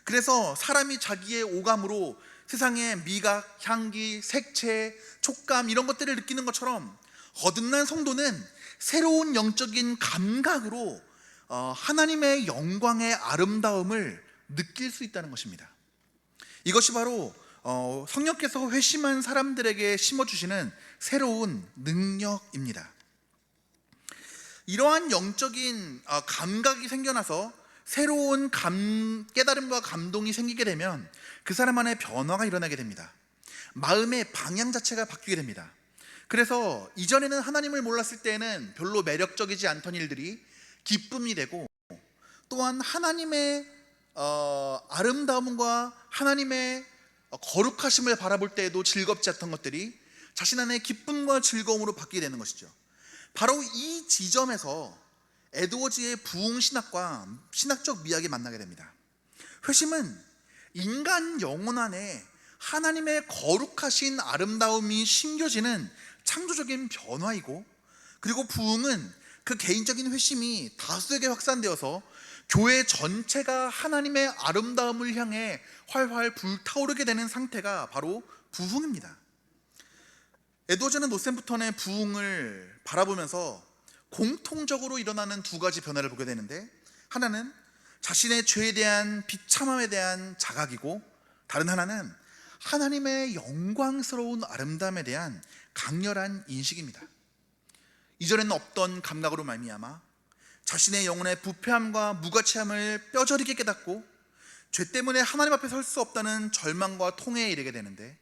그래서 사람이 자기의 오감으로 세상의 미각, 향기, 색채, 촉감 이런 것들을 느끼는 것처럼 거듭난 성도는 새로운 영적인 감각으로 하나님의 영광의 아름다움을 느낄 수 있다는 것입니다. 이것이 바로 성령께서 회심한 사람들에게 심어주시는 새로운 능력입니다. 이러한 영적인 감각이 생겨나서 새로운 깨달음과 감동이 생기게 되면 그 사람 안에 변화가 일어나게 됩니다. 마음의 방향 자체가 바뀌게 됩니다. 그래서 이전에는 하나님을 몰랐을 때에는 별로 매력적이지 않던 일들이 기쁨이 되고, 또한 하나님의 아름다움과 하나님의 거룩하심을 바라볼 때에도 즐겁지 않던 것들이 자신 안에 기쁨과 즐거움으로 바뀌게 되는 것이죠. 바로 이 지점에서 에드워즈의 부흥신학과 신학적 미학이 만나게 됩니다. 회심은 인간 영혼 안에 하나님의 거룩하신 아름다움이 심겨지는 창조적인 변화이고, 그리고 부흥은 그 개인적인 회심이 다수에게 확산되어서 교회 전체가 하나님의 아름다움을 향해 활활 불타오르게 되는 상태가 바로 부흥입니다. 에드워즈는 노샘프턴의 부흥을 바라보면서 공통적으로 일어나는 두 가지 변화를 보게 되는데, 하나는 자신의 죄에 대한 비참함에 대한 자각이고, 다른 하나는 하나님의 영광스러운 아름다움에 대한 강렬한 인식입니다. 이전에는 없던 감각으로 말미암아 자신의 영혼의 부패함과 무가치함을 뼈저리게 깨닫고 죄 때문에 하나님 앞에 설 수 없다는 절망과 통해에 이르게 되는데,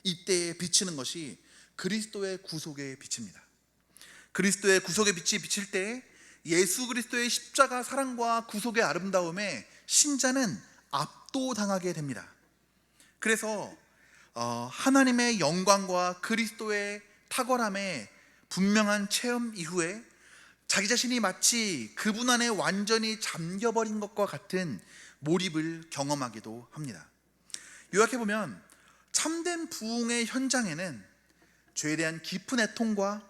이때에 비치는 것이 그리스도의 구속의 빛입니다. 그리스도의 구속의 빛이 비칠 때에 예수 그리스도의 십자가 사랑과 구속의 아름다움에 신자는 압도당하게 됩니다. 그래서 하나님의 영광과 그리스도의 탁월함의 분명한 체험 이후에 자기 자신이 마치 그분 안에 완전히 잠겨버린 것과 같은 몰입을 경험하기도 합니다. 요약해보면 참된 부흥의 현장에는 죄에 대한 깊은 애통과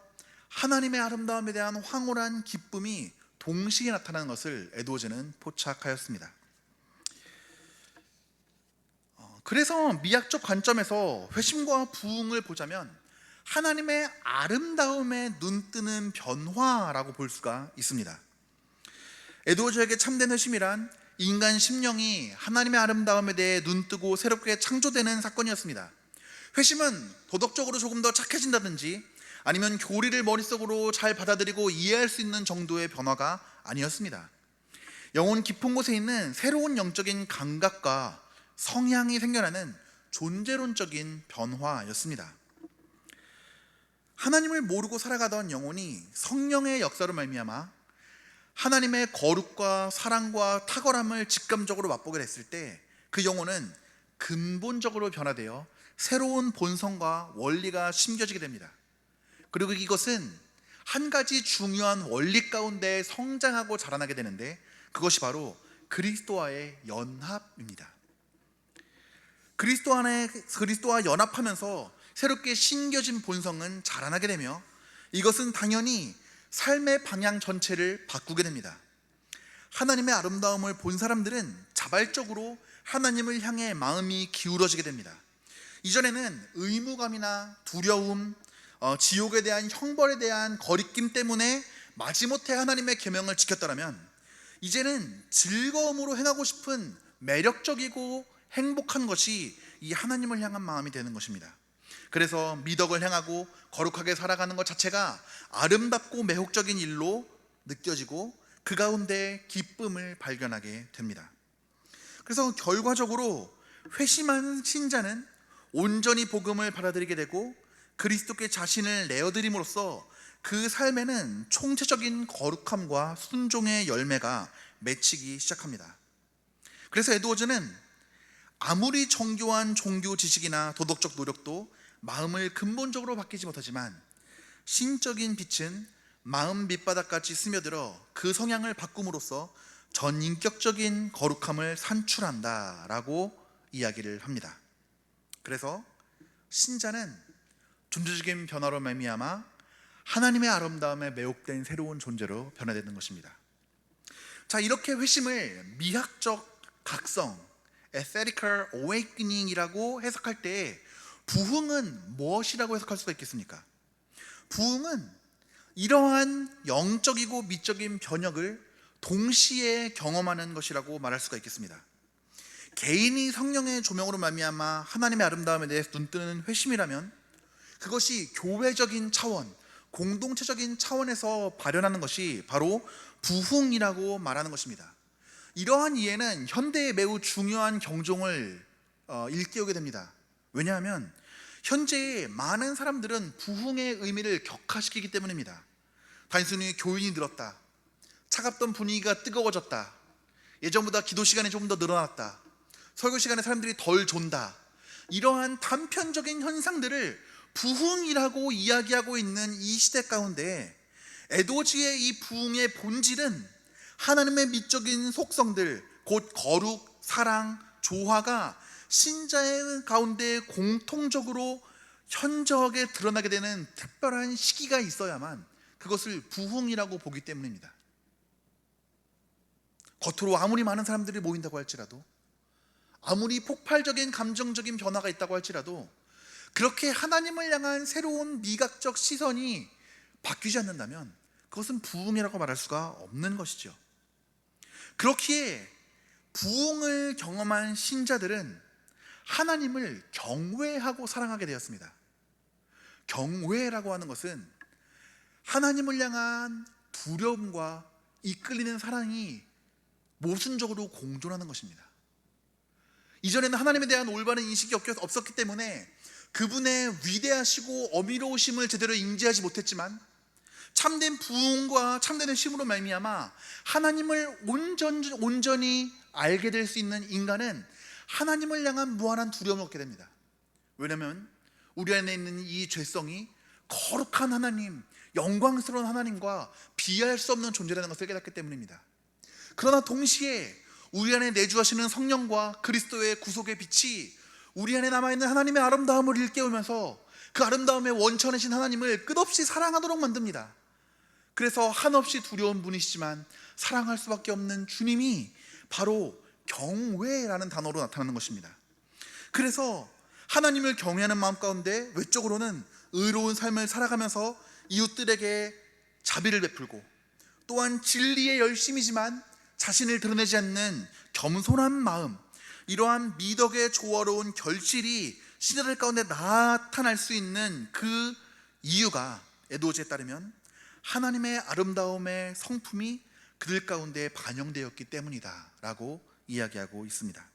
하나님의 아름다움에 대한 황홀한 기쁨이 동시에 나타나는 것을 에드워즈는 포착하였습니다. 그래서 미학적 관점에서 회심과 부흥을 보자면 하나님의 아름다움에 눈뜨는 변화라고 볼 수가 있습니다. 에드워즈에게 참된 회심이란 인간 심령이 하나님의 아름다움에 대해 눈뜨고 새롭게 창조되는 사건이었습니다. 회심은 도덕적으로 조금 더 착해진다든지 아니면 교리를 머릿속으로 잘 받아들이고 이해할 수 있는 정도의 변화가 아니었습니다. 영혼 깊은 곳에 있는 새로운 영적인 감각과 성향이 생겨나는 존재론적인 변화였습니다. 하나님을 모르고 살아가던 영혼이 성령의 역사로 말미암아 하나님의 거룩과 사랑과 탁월함을 직감적으로 맛보게 됐을 때 그 영혼은 근본적으로 변화되어 새로운 본성과 원리가 심겨지게 됩니다. 그리고 이것은 한 가지 중요한 원리 가운데 성장하고 자라나게 되는데, 그것이 바로 그리스도와의 연합입니다. 그리스도와 연합하면서 새롭게 신겨진 본성은 자라나게 되며, 이것은 당연히 삶의 방향 전체를 바꾸게 됩니다. 하나님의 아름다움을 본 사람들은 자발적으로 하나님을 향해 마음이 기울어지게 됩니다. 이전에는 의무감이나 두려움, 지옥에 대한 형벌에 대한 거리낌 때문에 마지못해 하나님의 계명을 지켰더라면, 이제는 즐거움으로 행하고 싶은 매력적이고 행복한 것이 이 하나님을 향한 마음이 되는 것입니다. 그래서 미덕을 행하고 거룩하게 살아가는 것 자체가 아름답고 매혹적인 일로 느껴지고 그 가운데 기쁨을 발견하게 됩니다. 그래서 결과적으로 회심한 신자는 온전히 복음을 받아들이게 되고 그리스도께 자신을 내어드림으로써 그 삶에는 총체적인 거룩함과 순종의 열매가 맺히기 시작합니다. 그래서 에드워즈는 아무리 정교한 종교 지식이나 도덕적 노력도 마음을 근본적으로 바뀌지 못하지만, 신적인 빛은 마음 밑바닥까지 스며들어 그 성향을 바꿈으로써 전인격적인 거룩함을 산출한다라고 이야기를 합니다. 그래서 신자는 존재적인 변화로 말미암아 하나님의 아름다움에 매혹된 새로운 존재로 변화되는 것입니다. 자, 이렇게 회심을 미학적 각성, Aesthetical Awakening이라고 해석할 때 부흥은 무엇이라고 해석할 수가 있겠습니까? 부흥은 이러한 영적이고 미적인 변혁을 동시에 경험하는 것이라고 말할 수가 있겠습니다. 개인이 성령의 조명으로 말미암아 하나님의 아름다움에 대해서 눈뜨는 회심이라면, 그것이 교회적인 차원, 공동체적인 차원에서 발현하는 것이 바로 부흥이라고 말하는 것입니다. 이러한 이해는 현대에 매우 중요한 경종을 일깨우게 됩니다. 왜냐하면 현재 많은 사람들은 부흥의 의미를 격화시키기 때문입니다. 단순히 교인이 늘었다, 차갑던 분위기가 뜨거워졌다, 예전보다 기도 시간이 조금 더 늘어났다, 설교 시간에 사람들이 덜 존다, 이러한 단편적인 현상들을 부흥이라고 이야기하고 있는 이 시대 가운데 에드워즈의 이 부흥의 본질은 하나님의 미적인 속성들, 곧 거룩, 사랑, 조화가 신자의 가운데 공통적으로 현저하게 드러나게 되는 특별한 시기가 있어야만 그것을 부흥이라고 보기 때문입니다. 겉으로 아무리 많은 사람들이 모인다고 할지라도, 아무리 폭발적인 감정적인 변화가 있다고 할지라도, 그렇게 하나님을 향한 새로운 미각적 시선이 바뀌지 않는다면 그것은 부흥이라고 말할 수가 없는 것이죠. 그렇기에 부흥을 경험한 신자들은 하나님을 경외하고 사랑하게 되었습니다. 경외라고 하는 것은 하나님을 향한 두려움과 이끌리는 사랑이 모순적으로 공존하는 것입니다. 이전에는 하나님에 대한 올바른 인식이 없었기 때문에 그분의 위대하시고 어미로우심을 제대로 인지하지 못했지만, 참된 부흥과 참된 힘으로 말미암아 하나님을 온전히 알게 될 수 있는 인간은 하나님을 향한 무한한 두려움을 얻게 됩니다. 왜냐하면 우리 안에 있는 이 죄성이 거룩한 하나님, 영광스러운 하나님과 비할 수 없는 존재라는 것을 깨닫기 때문입니다. 그러나 동시에 우리 안에 내주하시는 성령과 그리스도의 구속의 빛이 우리 안에 남아있는 하나님의 아름다움을 일깨우면서 그 아름다움의 원천이신 하나님을 끝없이 사랑하도록 만듭니다. 그래서 한없이 두려운 분이시지만 사랑할 수밖에 없는 주님이 바로 경외라는 단어로 나타나는 것입니다. 그래서 하나님을 경외하는 마음 가운데 외적으로는 의로운 삶을 살아가면서 이웃들에게 자비를 베풀고, 또한 진리의 열심이지만 자신을 드러내지 않는 겸손한 마음, 이러한 미덕의 조화로운 결실이 신자들 가운데 나타날 수 있는 그 이유가 에드워즈에 따르면 하나님의 아름다움의 성품이 그들 가운데 반영되었기 때문이다 라고 이야기하고 있습니다.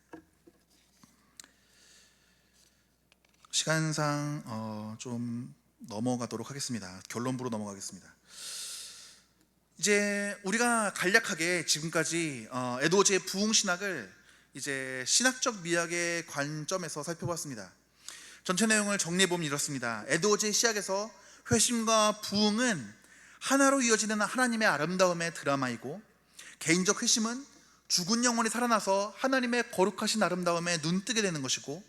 시간상 좀 넘어가도록 하겠습니다. 결론부로 넘어가겠습니다. 이제 우리가 간략하게 지금까지 에드워즈의 부흥신학을 이제 신학적 미학의 관점에서 살펴봤습니다. 전체 내용을 정리해보면 이렇습니다. 에드워즈의 시학에서 회심과 부흥은 하나로 이어지는 하나님의 아름다움의 드라마이고, 개인적 회심은 죽은 영혼이 살아나서 하나님의 거룩하신 아름다움에 눈뜨게 되는 것이고,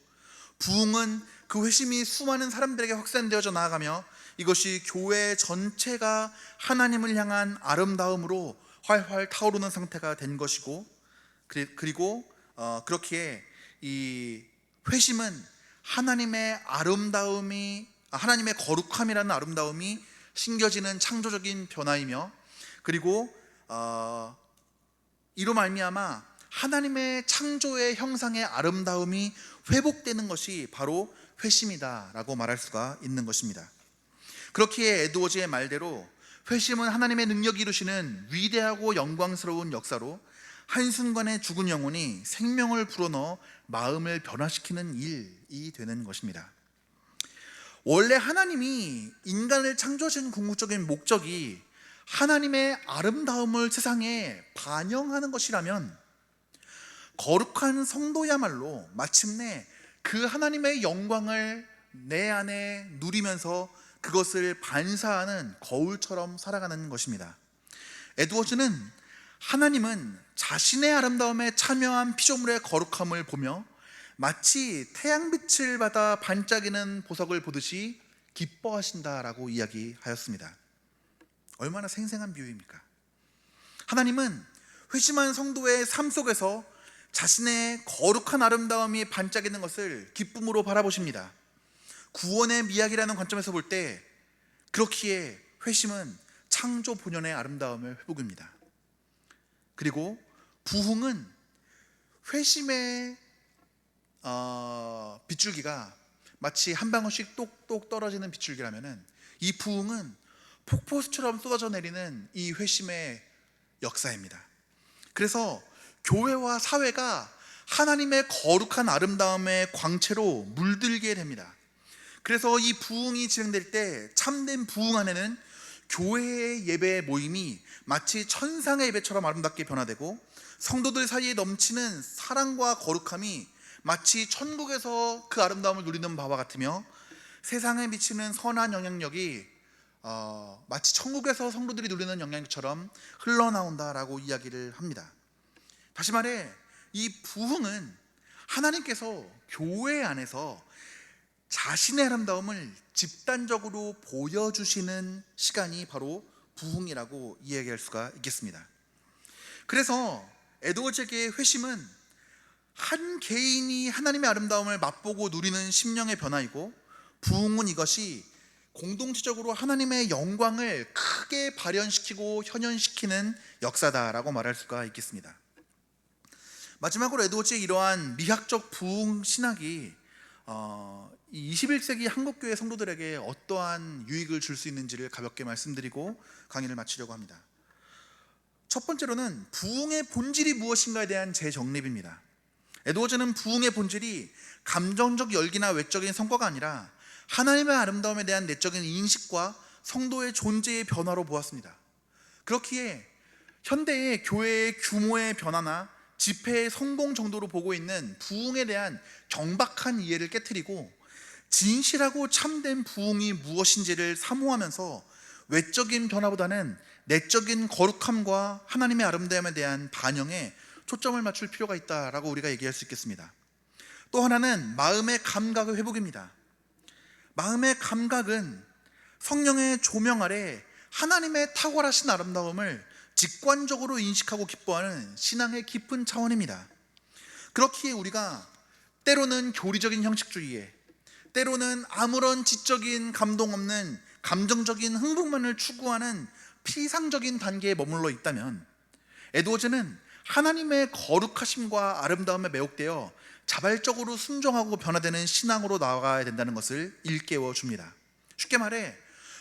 부흥은 그 회심이 수많은 사람들에게 확산되어져 나아가며 이것이 교회 전체가 하나님을 향한 아름다움으로 활활 타오르는 상태가 된 것이고, 그리고 그렇기에 이 회심은 하나님의 아름다움이, 하나님의 거룩함이라는 아름다움이 심겨지는 창조적인 변화이며, 그리고 이로 말미암아 하나님의 창조의 형상의 아름다움이 회복되는 것이 바로 회심이다라고 말할 수가 있는 것입니다. 그렇기에 에드워즈의 말대로 회심은 하나님의 능력이 이루시는 위대하고 영광스러운 역사로 한순간에 죽은 영혼이 생명을 불어넣어 마음을 변화시키는 일이 되는 것입니다. 원래 하나님이 인간을 창조하신 궁극적인 목적이 하나님의 아름다움을 세상에 반영하는 것이라면, 거룩한 성도야말로 마침내 그 하나님의 영광을 내 안에 누리면서 그것을 반사하는 거울처럼 살아가는 것입니다. 에드워즈는 하나님은 자신의 아름다움에 참여한 피조물의 거룩함을 보며 마치 태양빛을 받아 반짝이는 보석을 보듯이 기뻐하신다라고 이야기하였습니다. 얼마나 생생한 비유입니까? 하나님은 회심한 성도의 삶 속에서 자신의 거룩한 아름다움이 반짝이는 것을 기쁨으로 바라보십니다. 구원의 미학이라는 관점에서 볼 때 그렇기에 회심은 창조 본연의 아름다움을 회복입니다. 그리고 부흥은 회심의 빗줄기가 마치 한 방울씩 똑똑 떨어지는 빗줄기라면은, 이 부흥은 폭포수처럼 쏟아져 내리는 이 회심의 역사입니다. 그래서 교회와 사회가 하나님의 거룩한 아름다움의 광채로 물들게 됩니다. 그래서 이 부흥이 진행될 때 참된 부흥 안에는 교회의 예배 모임이 마치 천상의 예배처럼 아름답게 변화되고, 성도들 사이에 넘치는 사랑과 거룩함이 마치 천국에서 그 아름다움을 누리는 바와 같으며, 세상에 미치는 선한 영향력이 마치 천국에서 성도들이 누리는 영향력처럼 흘러나온다라고 이야기를 합니다. 다시 말해, 이 부흥은 하나님께서 교회 안에서 자신의 아름다움을 집단적으로 보여주시는 시간이 바로 부흥이라고 이야기할 수가 있겠습니다. 그래서 에드워즈에게 회심은 한 개인이 하나님의 아름다움을 맛보고 누리는 심령의 변화이고, 부흥은 이것이 공동체적으로 하나님의 영광을 크게 발현시키고 현현시키는 역사다라고 말할 수가 있겠습니다. 마지막으로 에드워즈의 이러한 미학적 부흥 신학이 21세기 한국교회 성도들에게 어떠한 유익을 줄 수 있는지를 가볍게 말씀드리고 강의를 마치려고 합니다. 첫 번째로는 부흥의 본질이 무엇인가에 대한 재정립입니다. 에드워즈는 부흥의 본질이 감정적 열기나 외적인 성과가 아니라 하나님의 아름다움에 대한 내적인 인식과 성도의 존재의 변화로 보았습니다. 그렇기에 현대의 교회의 규모의 변화나 집회의 성공 정도로 보고 있는 부흥에 대한 경박한 이해를 깨트리고, 진실하고 참된 부흥이 무엇인지를 사모하면서 외적인 변화보다는 내적인 거룩함과 하나님의 아름다움에 대한 반영에 초점을 맞출 필요가 있다라고 우리가 얘기할 수 있겠습니다. 또 하나는 마음의 감각의 회복입니다. 마음의 감각은 성령의 조명 아래 하나님의 탁월하신 아름다움을 직관적으로 인식하고 기뻐하는 신앙의 깊은 차원입니다. 그렇기에 우리가 때로는 교리적인 형식주의에, 때로는 아무런 지적인 감동 없는 감정적인 흥분만을 추구하는 피상적인 단계에 머물러 있다면, 에드워즈는 하나님의 거룩하심과 아름다움에 매혹되어 자발적으로 순종하고 변화되는 신앙으로 나아가야 된다는 것을 일깨워 줍니다. 쉽게 말해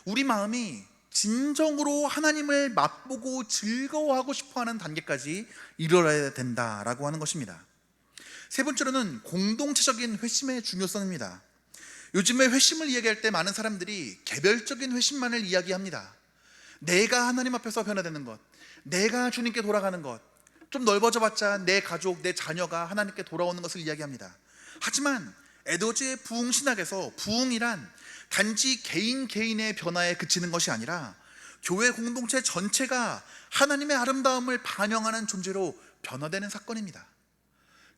우리 마음이 진정으로 하나님을 맛보고 즐거워하고 싶어하는 단계까지 이르러야 된다라고 하는 것입니다. 세 번째로는 공동체적인 회심의 중요성입니다. 요즘에 회심을 이야기할 때 많은 사람들이 개별적인 회심만을 이야기합니다. 내가 하나님 앞에서 변화되는 것, 내가 주님께 돌아가는 것, 좀 넓어져 봤자 내 가족, 내 자녀가 하나님께 돌아오는 것을 이야기합니다. 하지만 에드워즈의 부흥 신학에서 부흥이란 단지 개인의 변화에 그치는 것이 아니라 교회 공동체 전체가 하나님의 아름다움을 반영하는 존재로 변화되는 사건입니다.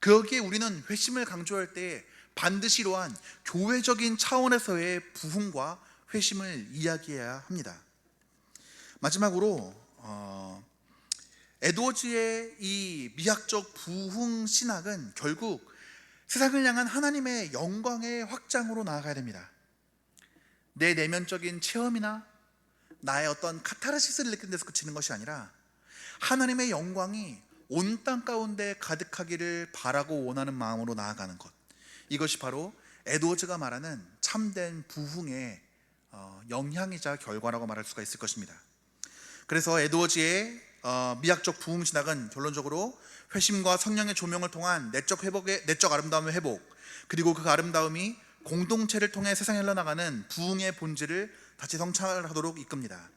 거기에 우리는 회심을 강조할 때 반드시 이러한 교회적인 차원에서의 부흥과 회심을 이야기해야 합니다. 마지막으로 에드워즈의 이 미학적 부흥 신학은 결국 세상을 향한 하나님의 영광의 확장으로 나아가야 됩니다. 내 내면적인 체험이나 나의 어떤 카타르시스를 느끼는 데서 그치는 것이 아니라 하나님의 영광이 온 땅 가운데 가득하기를 바라고 원하는 마음으로 나아가는 것, 이것이 바로 에드워즈가 말하는 참된 부흥의 영향이자 결과라고 말할 수가 있을 것입니다. 그래서 에드워즈의 미학적 부흥 신학은 결론적으로 회심과 성령의 조명을 통한 내적 아름다움의 회복, 그리고 그 아름다움이 공동체를 통해 세상에 흘러나가는 부흥의 본질을 다시 성찰하도록 이끕니다.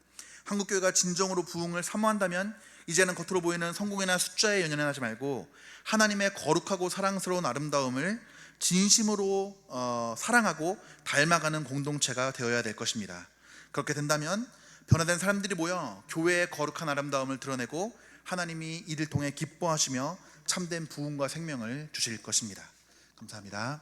한국교회가 진정으로 부흥을 사모한다면 이제는 겉으로 보이는 성공이나 숫자에 연연하지 말고 하나님의 거룩하고 사랑스러운 아름다움을 진심으로 사랑하고 닮아가는 공동체가 되어야 될 것입니다. 그렇게 된다면 변화된 사람들이 모여 교회의 거룩한 아름다움을 드러내고 하나님이 이를 통해 기뻐하시며 참된 부흥과 생명을 주실 것입니다. 감사합니다.